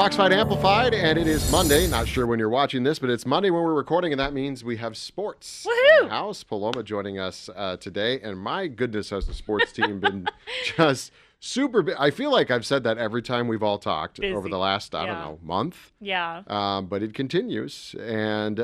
Fox Fight Amplified, and it is Monday. Not sure when you're watching this, but it's Monday when we're recording, and that means we have sports Woohoo! in the house. Paloma joining us today, and my goodness, has the sports team been just super big. I feel like I've said that every time we've all talked over the last, I don't know, month. Yeah. But it continues, and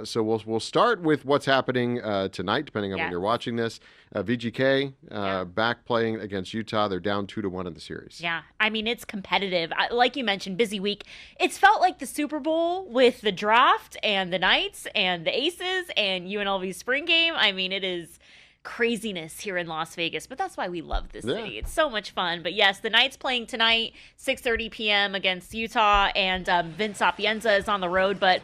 so we'll start with what's happening tonight, depending on when you're watching this. VGK back playing against Utah. They're down 2-1 in the series. Yeah. I mean, it's competitive. Like you mentioned, busy week. It's felt like the Super Bowl with the draft and the Knights and the Aces and UNLV's spring game. I mean, it is craziness here in Las Vegas, but that's why we love this city. It's so much fun. But yes, the Knights playing tonight, 6:30 p.m. against Utah, and Vince Sapienza is on the road. But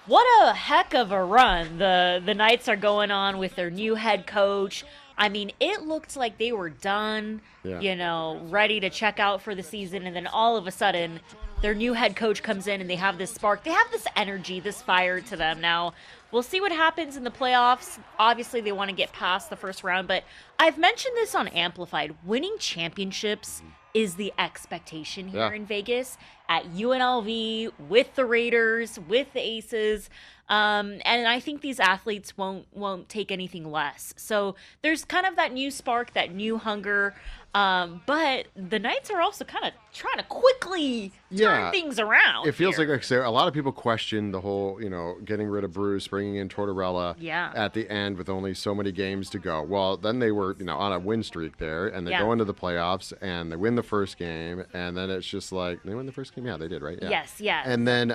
what a heck of a run the Knights are going on with their new head coach. I mean, it looked like they were done, ready to check out for the season, and then all of a sudden, their new head coach comes in and they have this spark. They have this energy, this fire to them. Now, we'll see what happens in the playoffs. Obviously, they want to get past the first round, but I've mentioned this on Amplified. Winning championships is the expectation here in Vegas at UNLV, with the Raiders, with the Aces. And I think these athletes won't take anything less. So there's kind of that new spark, that new hunger. But the Knights are also kind of trying to quickly turn things around. It feels like a lot of people question the whole, getting rid of Bruce, bringing in Tortorella at the end with only so many games to go. Well, then they were, on a win streak there, and they go into the playoffs, and they win the first game, and then it's just like, they win the first game? Yeah, they did, right? Yeah. Yes. And then...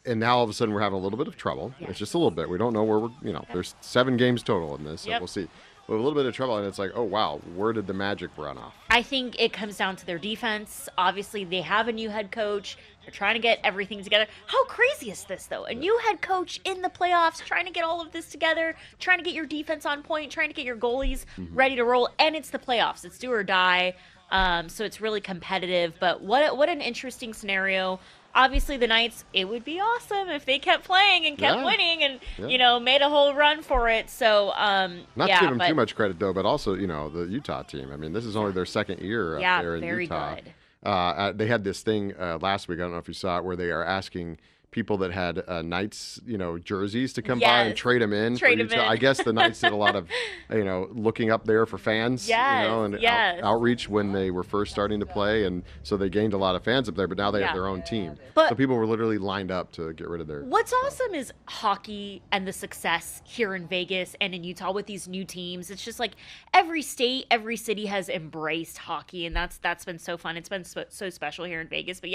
and now all of a sudden we're having a little bit of trouble. It's just a little bit. We don't know where we're, there's 7 games total in this, so we'll see. But a little bit of trouble, and it's like, oh, wow, where did the magic run off? I think it comes down to their defense. Obviously, they have a new head coach. They're trying to get everything together. How crazy is this, though? A new head coach in the playoffs, trying to get all of this together, trying to get your defense on point, trying to get your goalies ready to roll, and it's the playoffs. It's do or die, so it's really competitive. But what an interesting scenario. Obviously, the Knights, it would be awesome if they kept playing and kept winning and, made a whole run for it. So, Not to give them too much credit, though, but also, the Utah team. I mean, this is only their second year up there in Utah. Good. They had this thing last week, I don't know if you saw it, where they are asking people that had Knights, jerseys to come by and trade them in. I guess the Knights did a lot of, looking up there for fans, and outreach when they were first starting to play, and so they gained a lot of fans up there. But now they have their own team, so people were literally lined up to get rid of their. What's awesome is hockey and the success here in Vegas and in Utah with these new teams. It's just like every state, every city has embraced hockey, and that's been so fun. It's been so special here in Vegas. But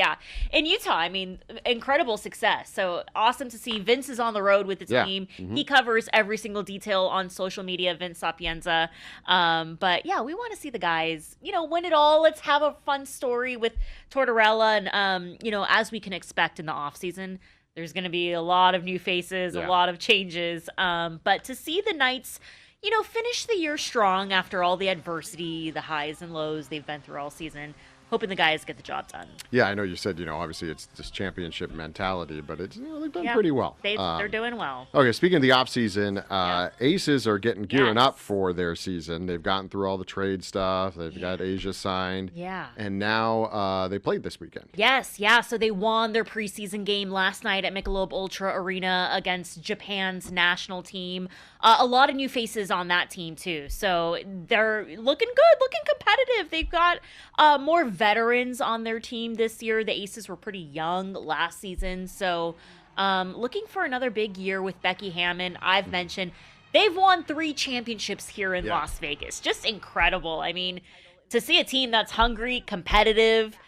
in Utah, I mean, incredible success. So awesome to see. Vince is on the road with the team. He covers every single detail on social media, Vince Sapienza. But we want to see the guys, win it all. Let's have a fun story with Tortorella. And, as we can expect in the offseason, there's going to be a lot of new faces, a lot of changes. But to see the Knights, finish the year strong after all the adversity, the highs and lows they've been through all season, hoping the guys get the job done. Yeah, I know you said, obviously it's this championship mentality, but it's they've done pretty well. They're doing well. Okay, speaking of the offseason, Aces are gearing up for their season. They've gotten through all the trade stuff. They've got Asia signed. Yeah. And now they played this weekend. Yes, so they won their preseason game last night at Michelob Ultra Arena against Japan's national team. A lot of new faces on that team, too. So they're looking good, looking competitive. They've got more veterans on their team this year. The Aces were pretty young last season. So looking for another big year with Becky Hammond. I've mentioned they've won 3 championships here in Las Vegas. Just incredible. I mean, to see a team that's hungry, competitive,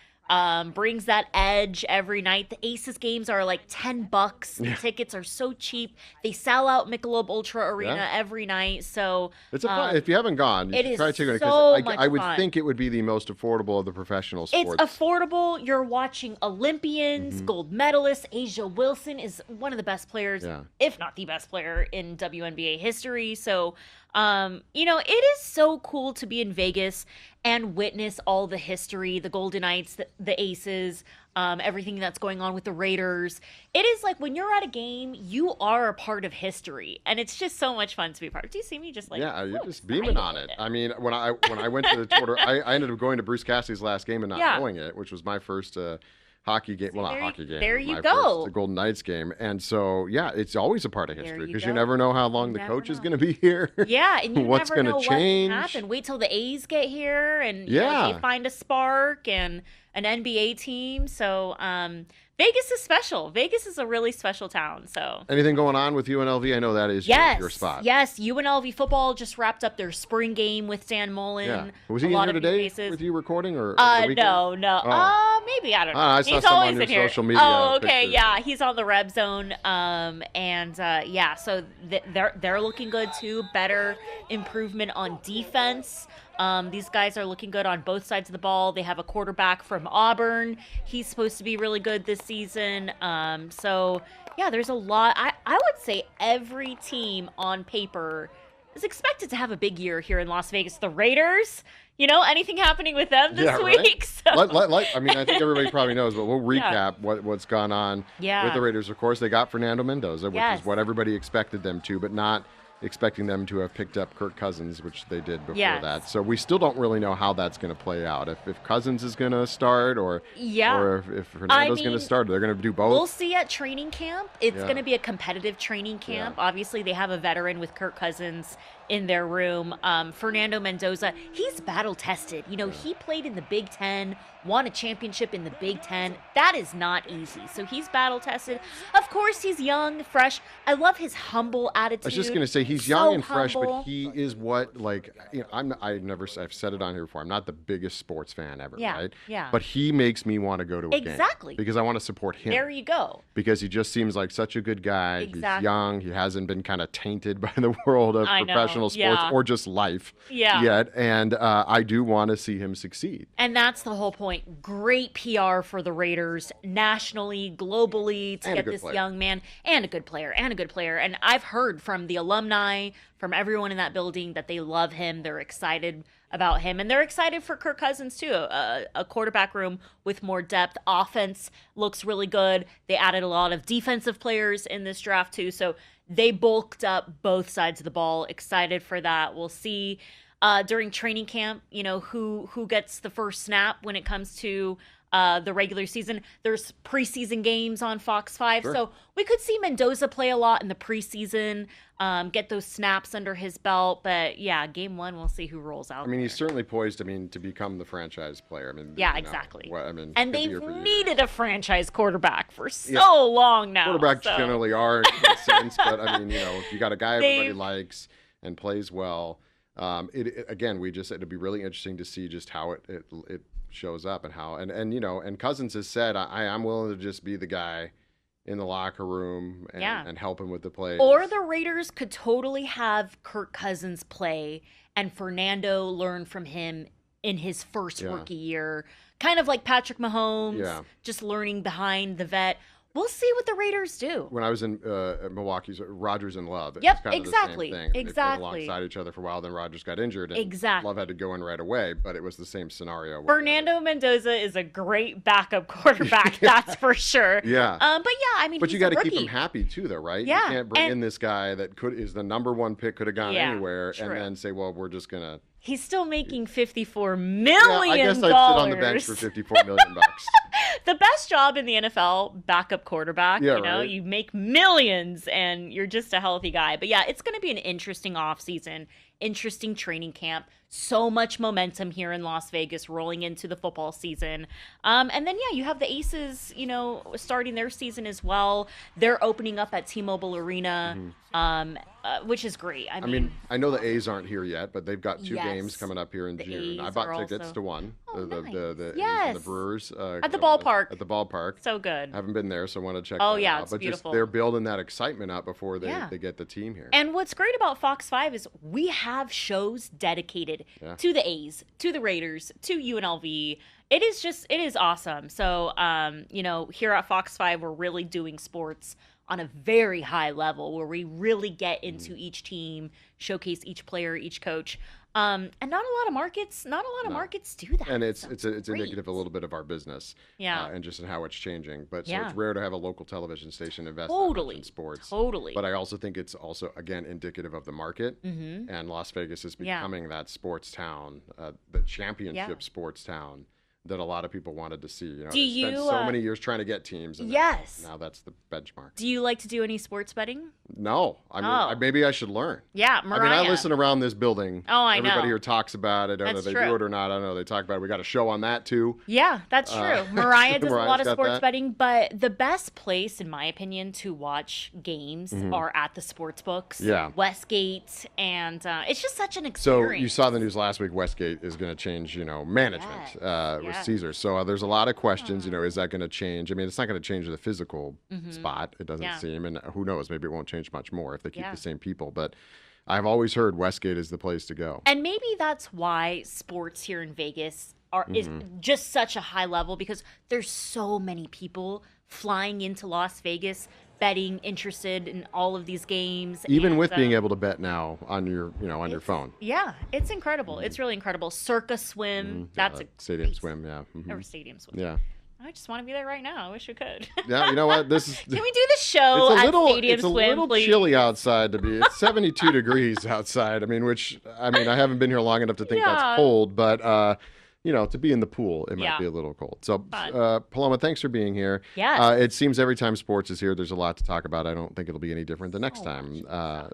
brings that edge every night. The Aces games are like $10. The tickets are so cheap. They sell out Michelob Ultra Arena every night. So it's a fun. If you haven't gone, you should try to take it. So much I would fun. think it would be the most affordable of the professional sports. It's affordable. You're watching Olympians, gold medalists. Asia Wilson is one of the best players, if not the best player in WNBA history. So, it is so cool to be in Vegas and witness all the history, the Golden Knights, the Aces, everything that's going on with the Raiders. It is like when you're at a game, you are a part of history, and it's just so much fun to be a part of. Do you see me just like? Yeah, you're just beaming on it. I mean, when I went to the Twitter, I ended up going to Bruce Cassidy's last game and not knowing it, which was my first hockey game. Well, not hockey game. There you go. The Golden Knights game. And so, yeah, it's always a part of history because you never know how long the coach is going to be here. Yeah, and you what's never know change. what can happen. Wait till the A's get here and they find a spark and an NBA team. So Vegas is special. Vegas is a really special town. So anything going on with UNLV? I know that is your spot. Yes, UNLV football just wrapped up their spring game with Dan Mullen. Yeah. Was he in here today with you recording or no. Oh. Maybe, I don't know. I saw he's some always on in your here. social media. Oh, okay, pictures. yeah, he's on the Red Zone. So they're looking good too. Better improvement on defense. These guys are looking good on both sides of the ball. They have a quarterback from Auburn. He's supposed to be really good this season. So yeah, there's a lot. I would say every team on paper is expected to have a big year here in Las Vegas. The Raiders, anything happening with them this week? Right? So. I mean, I think everybody probably knows, but we'll recap what's gone on with the Raiders. Of course, they got Fernando Mendoza, which is what everybody expected them to, but not expecting them to have picked up Kirk Cousins, which they did before that. So we still don't really know how that's going to play out. If Cousins is going to start or if Fernando's going to start, they're going to do both. We'll see at training camp. It's going to be a competitive training camp. Yeah. Obviously, they have a veteran with Kirk Cousins in their room. Fernando Mendoza, he's battle tested. He played in the Big Ten, won a championship in the Big Ten. That is not easy. So he's battle tested. Of course, he's young, fresh. I love his humble attitude. I was just going to say he's young and fresh, but he is I've said it on here before. I'm not the biggest sports fan ever, right? Yeah. But he makes me want to go to a game. Exactly. Because I want to support him. There you go. Because he just seems like such a good guy. Exactly. He's young. He hasn't been kind of tainted by the world of professional sports or just life yet. And I do want to see him succeed. And that's the whole point. Great PR for the Raiders nationally, globally to get this young man and a good player. And I've heard from the alumni, from everyone in that building that they love him. They're excited about him. And they're excited for Kirk Cousins too. A quarterback room with more depth. Offense looks really good. They added a lot of defensive players in this draft too. So they bulked up both sides of the ball. Excited for that. We'll see during training camp, who gets the first snap when it comes to the regular season. There's preseason games on Fox 5. Sure. So we could see Mendoza play a lot in the preseason, get those snaps under his belt. But yeah, game one, we'll see who rolls out. I mean, he's certainly poised, to become the franchise player. Exactly. And they've needed a franchise quarterback for so long now. Quarterbacks generally are in a sense, but if you got a guy everybody likes and plays well, it'd be really interesting to see just how it shows up and how and Cousins has said I'm willing to just be the guy in the locker room and help him with the plays. Or the Raiders could totally have Kirk Cousins play and Fernando learn from him in his first rookie year, kind of like Patrick Mahomes, just learning behind the vet. We'll see what the Raiders do. When I was in Milwaukee's Rodgers and Love, it was kind of the same thing. Exactly. They played alongside each other for a while, then Rodgers got injured, and Love had to go in right away, but it was the same scenario. Fernando Mendoza is a great backup quarterback, that's for sure. Yeah. But you got to keep him happy too, though, right? Yeah. You can't bring in this guy that is the number one pick, could have gone anywhere, true. and then say, well, we're just going to... He's still making $54 million. I guess I'd sit on the bench for $54 million. The best job in the NFL, backup quarterback. Right. You make millions and you're just a healthy guy. But yeah, it's going to be an interesting offseason, interesting training camp. So much momentum here in Las Vegas rolling into the football season. And then, you have the Aces, starting their season as well. They're opening up at T-Mobile Arena, which is great. I mean, I know the A's aren't here yet, but they've got two games coming up here in June. I bought tickets to one. Oh, the nice. A's and the Brewers. At the ballpark. At the ballpark. So good. Haven't been there, so I want to check that out. It's beautiful. Just they're building that excitement up before they get the team here. And what's great about Fox 5 is we have shows dedicated to the A's, to the Raiders, to UNLV. It is awesome. So, here at Fox 5, we're really doing sports on a very high level where we really get into each team, showcase each player, each coach. And not a lot of markets do that. And it's indicative a little bit of our business. And just in how it's changing. But so it's rare to have a local television station invest in sports. Totally. But I also think it's also, again, indicative of the market. And Las Vegas is becoming that sports town, the championship sports town. that a lot of people wanted to see. You know, Do they you spent so many years trying to get teams. And yes. Now that's the benchmark. Do you like to do any sports betting? No. I mean, maybe I should learn. Yeah, Mariah. I mean, I listen around this building. Oh, I know. Everybody here talks about it. I don't know if they do it or not. I don't know. They talk about it. We got a show on that, too. Yeah, that's true. Mariah does a lot of sports that. betting, but the best place, in my opinion, to watch games are at the sports books. Yeah. Westgate, and it's just such an experience. So you saw the news last week. Westgate is going to change, management with Caesars. So there's a lot of questions. Is that going to change? I mean, it's not going to change the physical spot. It doesn't seem, and who knows? Maybe it won't change much more if they keep the same people. But I've always heard Westgate is the place to go. And maybe that's why sports here in Vegas is just such a high level, because there's so many people flying into Las Vegas, betting, interested in all of these games. Even with being able to bet now on your, on your phone. Yeah, it's incredible. It's really incredible. Circa Swim, that's a Stadium Swim, yeah. Or Stadium Swim. Yeah. I just want to be there right now. I wish we could. Yeah, you know what? This is. Can we do the show at Stadium Swim, It's a little please? chilly outside to be. It's 72 degrees outside. I haven't been here long enough to think that's cold, but to be in the pool, it might be a little cold. So, Paloma, thanks for being here. Yeah. It seems every time sports is here, there's a lot to talk about. I don't think it'll be any different the next time.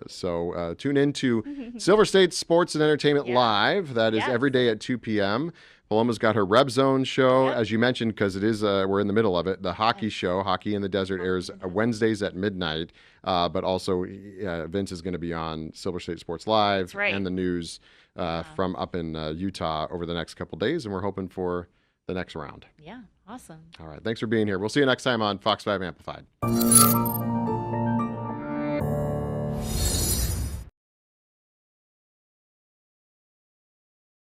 So tune in to Silver State Sports and Entertainment Live. That is every day at 2 p.m. Paloma's got her Reb Zone show, as you mentioned, because it is we're in the middle of it. The hockey show, Hockey in the Desert, airs Wednesdays at midnight. But also, Vince is going to be on Silver State Sports Live and the news from up in Utah over the next couple days, and we're hoping for the next round. Yeah, awesome. All right, thanks for being here. We'll see you next time on Fox 5 Amplified.